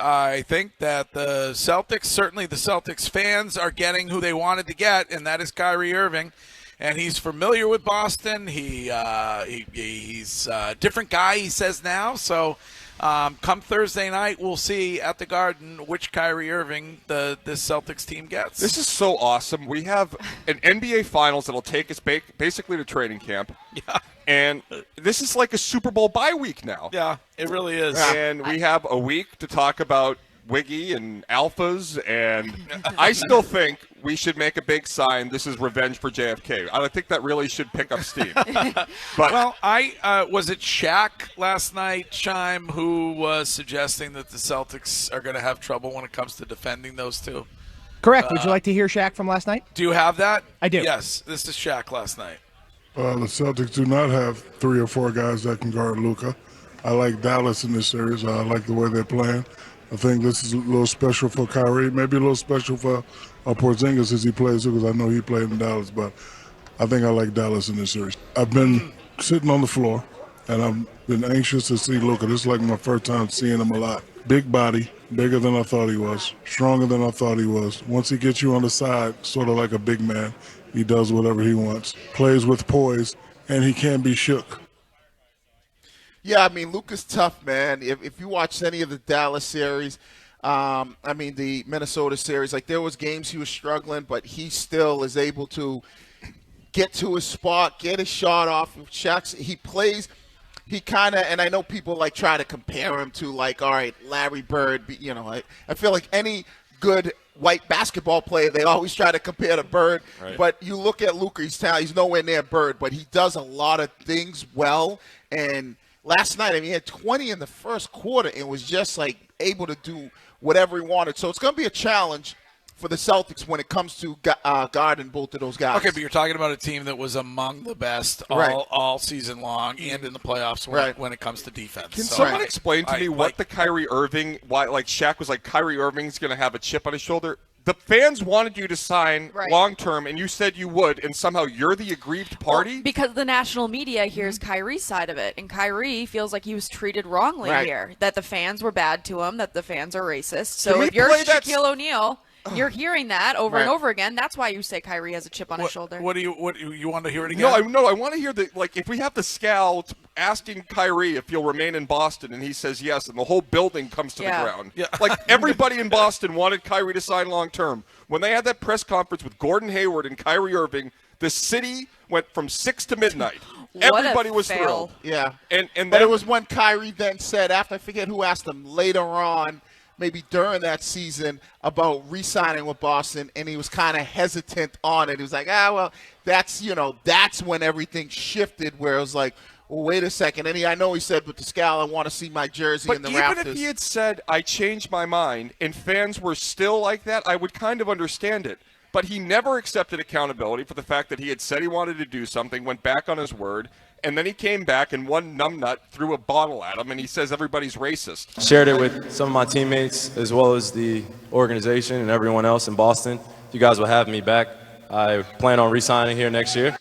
I think that the Celtics, certainly the Celtics fans, are getting who they wanted to get, and that is Kyrie Irving. And he's familiar with Boston. He's a different guy, he says now. So come Thursday night, we'll see at the Garden which Kyrie Irving this Celtics team gets. This is so awesome. We have an NBA Finals that'll take us basically to training camp. Yeah. And this is like a Super Bowl bye week now. Yeah, it really is. And we have a week to talk about Wiggy and alphas, and I still think we should make a big sign. This is revenge for JFK. I think that really should pick up steam. But well, was it Shaq last night, Chime, who was suggesting that the Celtics are going to have trouble when it comes to defending those two? Correct. Would you like to hear Shaq from last night? Do you have that? I do. Yes, this is Shaq last night. The Celtics do not have 3 or 4 guys that can guard Luka. I like Dallas in this series. I like the way they're playing. I think this is a little special for Kyrie, maybe a little special for Porzingis as he plays too, because I know he played in Dallas, but I think I like Dallas in this series. I've been sitting on the floor, and I've been anxious to see Luka. This is like my first time seeing him a lot. Big body, bigger than I thought he was, stronger than I thought he was. Once he gets you on the side, sort of like a big man, he does whatever he wants, plays with poise, and he can't be shook. Yeah, I mean, Luka's tough, man. If you watch any of the Dallas series, the Minnesota series, like there was games he was struggling, but he still is able to get to his spot, get his shot off. He plays, he kind of, and I know people like try to compare him to like, all right, Larry Bird. You know, I feel like any good white basketball player, they always try to compare to Bird. Right. But you look at Luka, he's nowhere near Bird, but he does a lot of things well. And last night, he had 20 in the first quarter and was just like able to do whatever he wanted. So it's going to be a challenge for the Celtics when it comes to guarding both of those guys. Okay, but you're talking about a team that was among the best all season long and in the playoffs when it comes to defense. Can someone explain to me what the Kyrie Irving, why like Shaq was like Kyrie Irving's going to have a chip on his shoulder? The fans wanted you to sign long-term, and you said you would, and somehow you're the aggrieved party? Well, because the national media hears Kyrie's side of it, and Kyrie feels like he was treated wrongly here, that the fans were bad to him, that the fans are racist. So if you're Shaquille O'Neal, you're hearing that over and over again. That's why you say Kyrie has a chip on his shoulder. What do you want to hear it again? No, I want to hear if we have the scout asking Kyrie if he'll remain in Boston, and he says yes, and the whole building comes to the ground. Yeah. Like everybody in Boston wanted Kyrie to sign long term. When they had that press conference with Gordon Hayward and Kyrie Irving, the city went from 6 to midnight. Everybody was thrilled. Yeah. But it was when Kyrie then said, after I forget who asked him later on, maybe during that season, about re-signing with Boston, and he was kind of hesitant on it. He was like, that's when everything shifted, where it was like, well, wait a second. And I know he said with the scowl, I want to see my jersey in the Raptors. But even if he had said, I changed my mind, and fans were still like that, I would kind of understand it. But he never accepted accountability for the fact that he had said he wanted to do something, went back on his word, and then he came back and one numbnut threw a bottle at him, and he says everybody's racist. Shared it with some of my teammates as well as the organization and everyone else in Boston. You guys will have me back. I plan on re-signing here next year.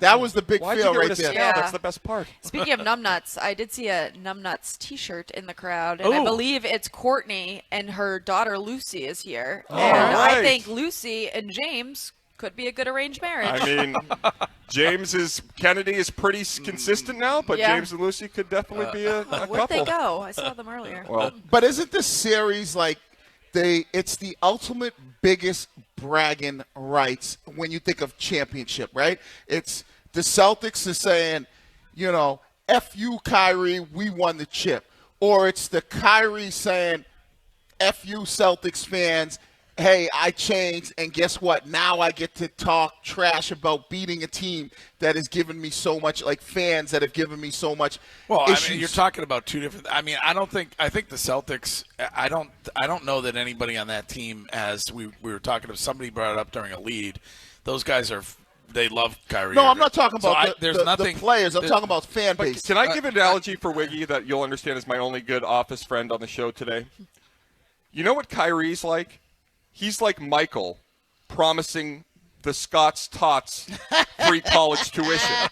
That was the big feel right there. Yeah. That's the best part. Speaking of numbnuts, I did see a numbnuts T-shirt in the crowd, and I believe it's Courtney and her daughter Lucy is here. And I think Lucy and James could be a good arranged marriage. I mean, Kennedy is pretty consistent now, but James and Lucy could definitely be a couple. Where'd they go? I saw them earlier. Well, but isn't this series like it's the ultimate biggest bragging rights when you think of championship, right? It's the Celtics are saying, F you, Kyrie, we won the chip. Or it's the Kyrie saying, F you, Celtics fans, hey, I changed, and guess what? Now I get to talk trash about beating a team that has given me so much, like fans that have given me so much issues. I mean, you're talking about two different – I think the Celtics – I don't know that anybody on that team, as we were talking to – somebody brought it up during a lead. Those guys are – they love Kyrie Irving. I'm not talking about the players. I'm talking about fan base. Can I give an analogy for Wiggy that you'll understand is my only good office friend on the show today? You know what Kyrie's like? He's like Michael promising the Scots Tots free college tuition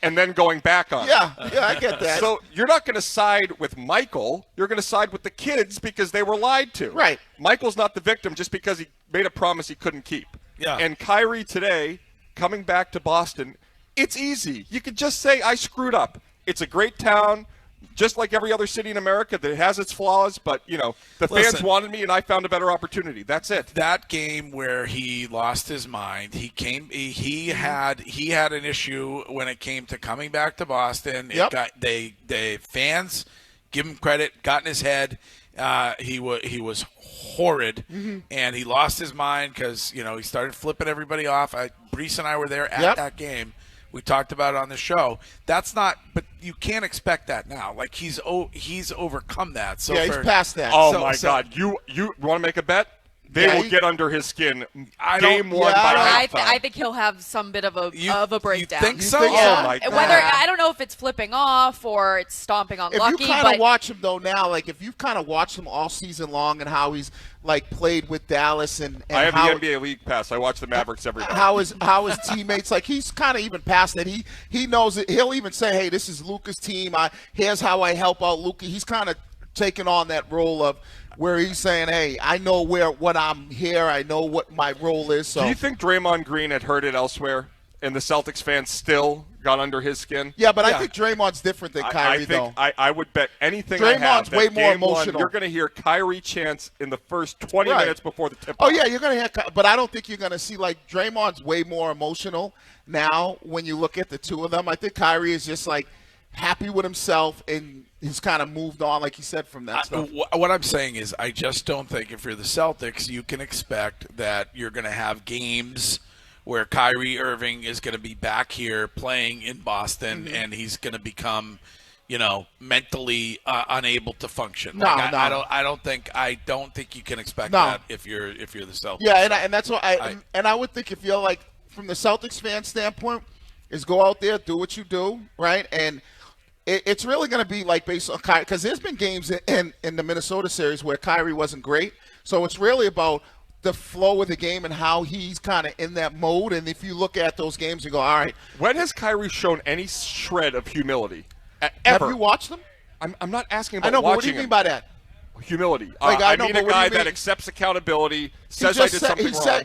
and then going back on it. Yeah, I get that. So you're not going to side with Michael. You're going to side with the kids because they were lied to. Right. Michael's not the victim just because he made a promise he couldn't keep. Yeah. And Kyrie today, coming back to Boston, it's easy. You could just say, I screwed up. It's a great town, just like every other city in America that has its flaws, but, the fans wanted me and I found a better opportunity. That's it. That game where he lost his mind, he had an issue when it came to coming back to Boston. Yep. They fans, give him credit, got in his head. He was horrid, and he lost his mind because, he started flipping everybody off. Brees and I were there at that game. We talked about it on the show. That's not, but you can't expect that now. Like he's overcome that. So he's past that. Oh my God! You want to make a bet? They will get under his skin. Game one by halftime. I think he'll have some bit of a breakdown. You think so? Yeah. Oh my God! Whether I don't know if it's flipping off or it's stomping on Lucky. If you kind of watch him though now, like if you've kind of watched him all season long and how he's like played with Dallas and I have the NBA League Pass. I watch the Mavericks every day. How his teammates, like he's kind of even past that. He knows it. He'll even say, "Hey, this is Luka's team. Here's how I help out Luka." He's kind of taking on that role of where he's saying, "Hey, I know what I'm here. I know what my role is." So, do you think Draymond Green had heard it elsewhere, and the Celtics fans still got under his skin? Yeah, but I think Draymond's different than Kyrie, though. I would bet anything Draymond's I have that way more game one, emotional. you're going to hear Kyrie chants in the first 20 minutes before the tip-off. Oh yeah, you're going to hear, but I don't think you're going to see like Draymond's way more emotional now when you look at the two of them. I think Kyrie is just like happy with himself and he's kind of moved on, like you said, from that stuff. What I'm saying is I just don't think if you're the Celtics, you can expect that you're going to have games where Kyrie Irving is going to be back here playing in Boston and he's going to become, mentally unable to function. No. I don't think you can expect that if you're the Celtics. Yeah, and that's what I would think if you're like from the Celtics fan standpoint is go out there, do what you do, right? And it's really going to be like based on Kyrie, because there's been games in the Minnesota series where Kyrie wasn't great. So it's really about the flow of the game and how he's kind of in that mode. And if you look at those games, you go, all right. When has Kyrie shown any shred of humility? Have you watched them? I'm not asking about I know, but watching what do you mean him. by that? Humility. Like, I mean a guy that accepts accountability, says I did something wrong.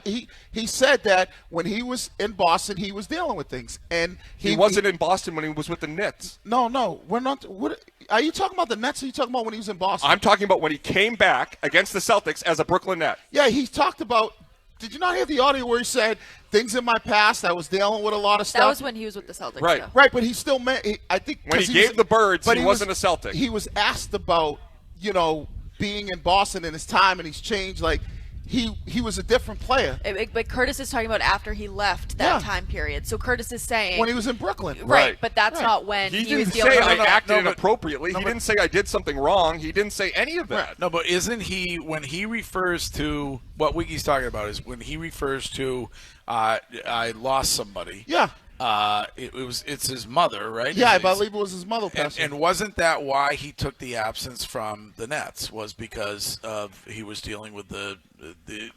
He said that when he was in Boston, he was dealing with things, and he wasn't in Boston when he was with the Nets. No, we're not. What are you talking about? The Nets? Or are you talking about when he was in Boston? I'm talking about when he came back against the Celtics as a Brooklyn Net. Yeah, he talked about. Did you not hear the audio where he said things in my past? I was dealing with a lot of stuff. That was when he was with the Celtics. Right, right, but he still meant. I think when he gave the birds, but he wasn't a Celtic. He was asked about being in Boston in his time, and he's changed. Like he was a different player. But Curtis is talking about after he left that time period. So Curtis is saying when he was in Brooklyn, right? But that's not when he was didn't dealing say with I acted inappropriately. He didn't say I did something wrong. He didn't say any of that. No, but isn't he when he refers to what Wiki's talking about is when he refers to I lost somebody. Yeah. It's his mother, right? Yeah, I believe it was his mother. And wasn't that why he took the absence from the Nets? Was because of he was dealing with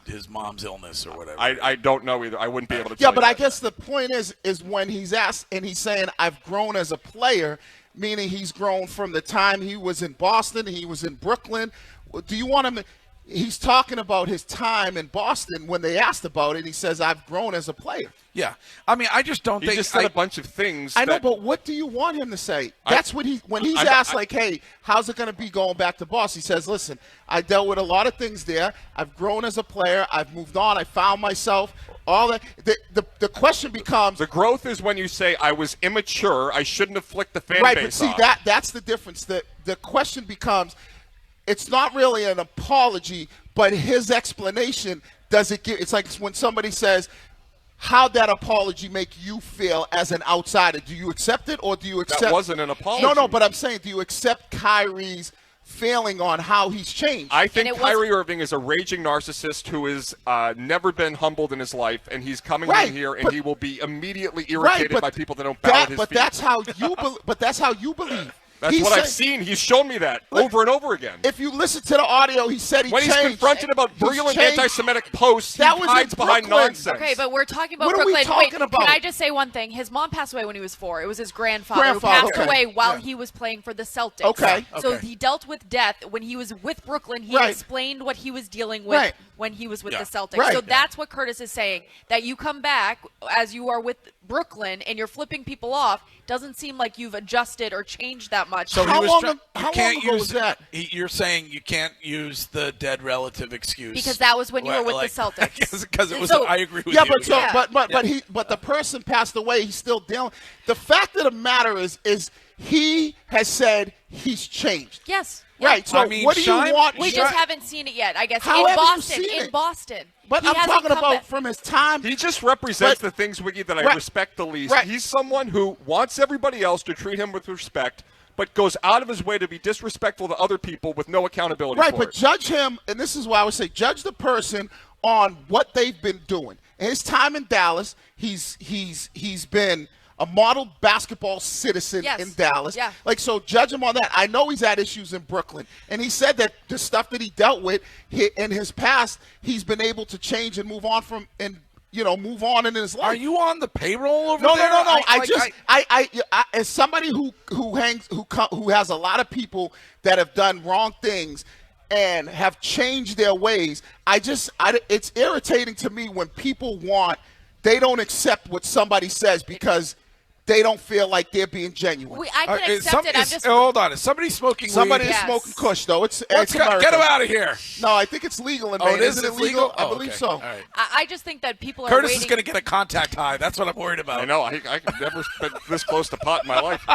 his mom's illness or whatever? I don't know either. I wouldn't be able to tell you but I guess the point is when he's asked and he's saying I've grown as a player, meaning he's grown from the time he was in Boston, he was in Brooklyn. Do you want him to? He's talking about his time in Boston when they asked about it. He says, I've grown as a player. Yeah. I mean, I just don't think... He just said a bunch of things. I know, but what do you want him to say? That's what when he's asked, like, hey, how's it going to be going back to Boston? He says, listen, I dealt with a lot of things there. I've grown as a player. I've moved on. I found myself. All that. The question becomes... The growth is when you say, I was immature. I shouldn't have flicked the fan base but see, off. That's the difference. The question becomes... It's not really an apology, but his explanation doesn't give. It's like when somebody says, "How'd that apology make you feel as an outsider? Do you accept it, or do you accept?" That wasn't an apology. No, but I'm saying, do you accept Kyrie's failing on how he's changed? I think Kyrie Irving is a raging narcissist who has never been humbled in his life, and he's coming in here, and he will be immediately irritated by people that don't bow at his feet. But that's how you believe. That's what I've seen. He's shown me that over and over again. If you listen to the audio, he said when changed. He's confronted about virulent anti-Semitic posts, he hides behind nonsense. Okay, but we're talking about Brooklyn. What are we talking about? Can I just say one thing? His mom passed away when he was 4. It was his grandfather who passed away while he was playing for the Celtics. Okay. So he dealt with death. When he was with Brooklyn, he explained what he was dealing with when he was with the Celtics. So that's what Curtis is saying, that you come back as you are with Brooklyn and you're flipping people off. Doesn't seem like you've adjusted or changed that much. So how long ago was that? You're saying you can't use the dead relative excuse because that was when you were with the Celtics. Because it was. I agree with you. But the person passed away. He's still dealing. The fact of the matter is he has said he's changed. Yes. Right. So what do you want? We just haven't seen it yet. I guess How in Boston. In Boston. But I'm talking about from his time. He just represents the things, Wiggy, that I respect the least. He's someone who wants everybody else to treat him with respect, but goes out of his way to be disrespectful to other people with no accountability for but judge him, and this is why I would say judge the person on what they've been doing. In his time in Dallas, he's been a model basketball citizen in Dallas. Yeah. So judge him on that. I know he's had issues in Brooklyn. And he said that the stuff that he dealt with in his past, he's been able to change and move on from and move on in his life. Are you on the payroll over there? No. I as somebody who has a lot of people that have done wrong things and have changed their ways, it's irritating to me when people they don't accept what somebody says because they don't feel like they're being genuine. I can accept it. Hold on. Is somebody smoking weed? Somebody is smoking kush, though. It's get him out of here. No, I think it's legal in Maine. Isn't it legal? I believe so. All right. I just think that people Curtis are is going to get a contact high. That's what I'm worried about. I know. I never been this close to pot in my life.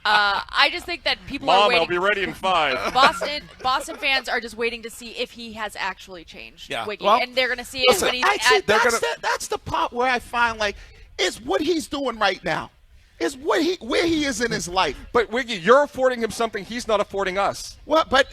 I just think that people are waiting. I'll be ready in 5. Boston fans are just waiting to see if he has actually changed. Yeah. Wiggy, and they're going to see it when he's that's the part where I find is what he's doing right now. Is where he is in his life. But Wiggy, you're affording him something he's not affording us. Well, but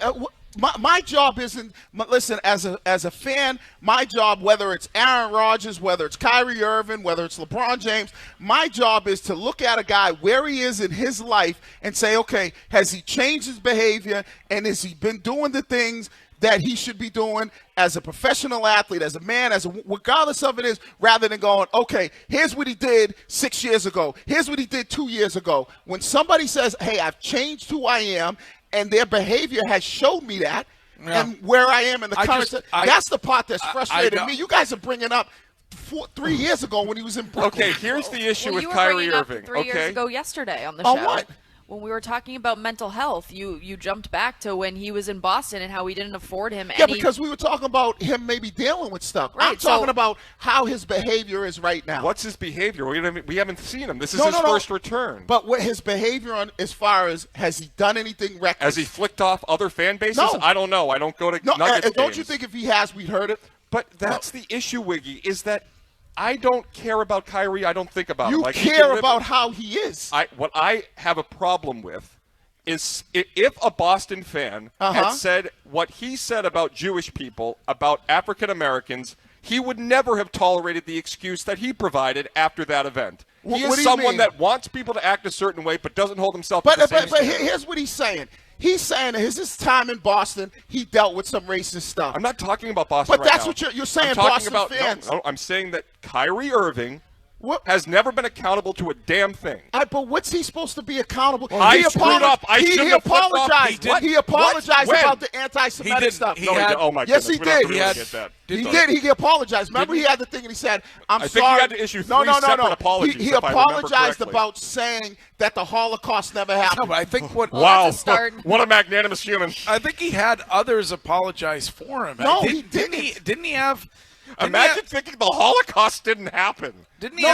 my job isn't. Listen, as a fan, my job, whether it's Aaron Rodgers, whether it's Kyrie Irving, whether it's LeBron James, my job is to look at a guy where he is in his life and say, okay, has he changed his behavior and has he been doing the things that he should be doing as a professional athlete, as a man, regardless of it is, rather than going, okay, here's what he did 6 years ago. Here's what he did 2 years ago. When somebody says, hey, I've changed who I am, and their behavior has showed me that, and where I am in the current, that's the part that's frustrating me. You guys are bringing up 3 years ago when he was in Brooklyn. Okay, here's the issue with Kyrie Irving. 3 years ago yesterday on the show. On what? When we were talking about mental health, you jumped back to when he was in Boston and how we didn't afford him. Yeah, because we were talking about him maybe dealing with stuff. Right, I'm talking about how his behavior is right now. What's his behavior? We haven't seen him. This is his first return. But what his behavior as far as has he done anything reckless? Has he flicked off other fan bases? No. I don't know. I don't go to Nuggets don't games. You think if he has, we'd heard it? But that's the issue, Wiggy, is that I don't care about Kyrie. I don't think about him. You care about how he is. What I have a problem with is if a Boston fan had said what he said about Jewish people, about African Americans, he would never have tolerated the excuse that he provided after that event. He is someone that wants people to act a certain way but doesn't hold himself to the same standard. Here's what he's saying. He's saying his time in Boston, he dealt with some racist stuff. I'm not talking about Boston But that's what you're saying, Boston fans. No, I'm saying that Kyrie Irving has never been accountable to a damn thing. But what's he supposed to be accountable? I screwed up. He apologized. He apologized about the anti-Semitic stuff. Oh my yes, goodness. He did. He did. He apologized. Remember, he had the thing and he said, "I'm sorry." I think he had to issue 3 separate apologies. He apologized about saying that the Holocaust never happened. No, but I think wow, what a magnanimous human. I think he had others apologize for him. No, he didn't. Didn't he have? Imagine thinking the Holocaust didn't happen. Didn't he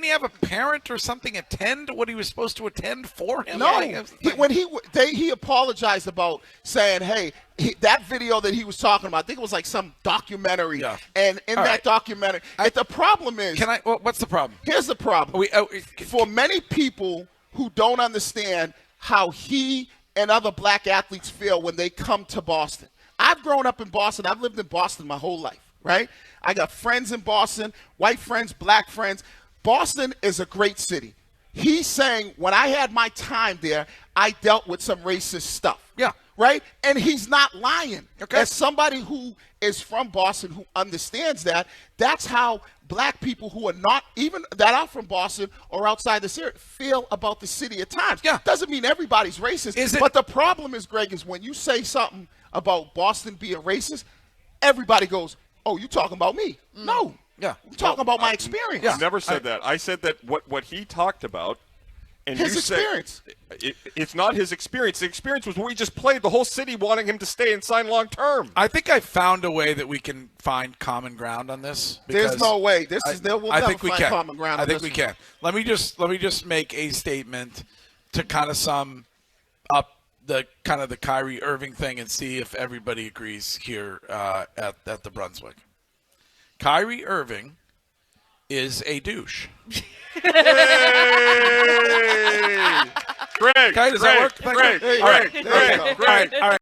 have a parent or something attend what he was supposed to attend for him? No, he apologized about saying, "Hey, that video that he was talking about, I think it was like some documentary, and in that documentary, the problem is, what's the problem? Here's the problem. For many people who don't understand how he and other black athletes feel when they come to Boston. I've grown up in Boston. I've lived in Boston my whole life. Right? I got friends in Boston, white friends, black friends. Boston is a great city. He's saying, when I had my time there, I dealt with some racist stuff. Yeah. Right? And he's not lying. Okay. As somebody who is from Boston who understands that, that's how black people who are not even that are from Boston or outside the city feel about the city at times. Yeah. Doesn't mean everybody's racist. But the problem is, Greg, is when you say something about Boston being racist, everybody goes, oh, you talking about me. No. Yeah. I'm talking about my experience. I never said that. I said that what he talked about. And his experience. It's not his experience. The experience was when we just played the whole city wanting him to stay and sign long term. I think I found a way that we can find common ground on this. There's no way. We'll I never think we find can. common ground. I think we can. Let me just make a statement to kind of sum up the Kyrie Irving thing and see if everybody agrees here at the Brunswick. Kyrie Irving is a douche. Hey! Greg, Okay, does that work? Greg, All right. Greg. All right.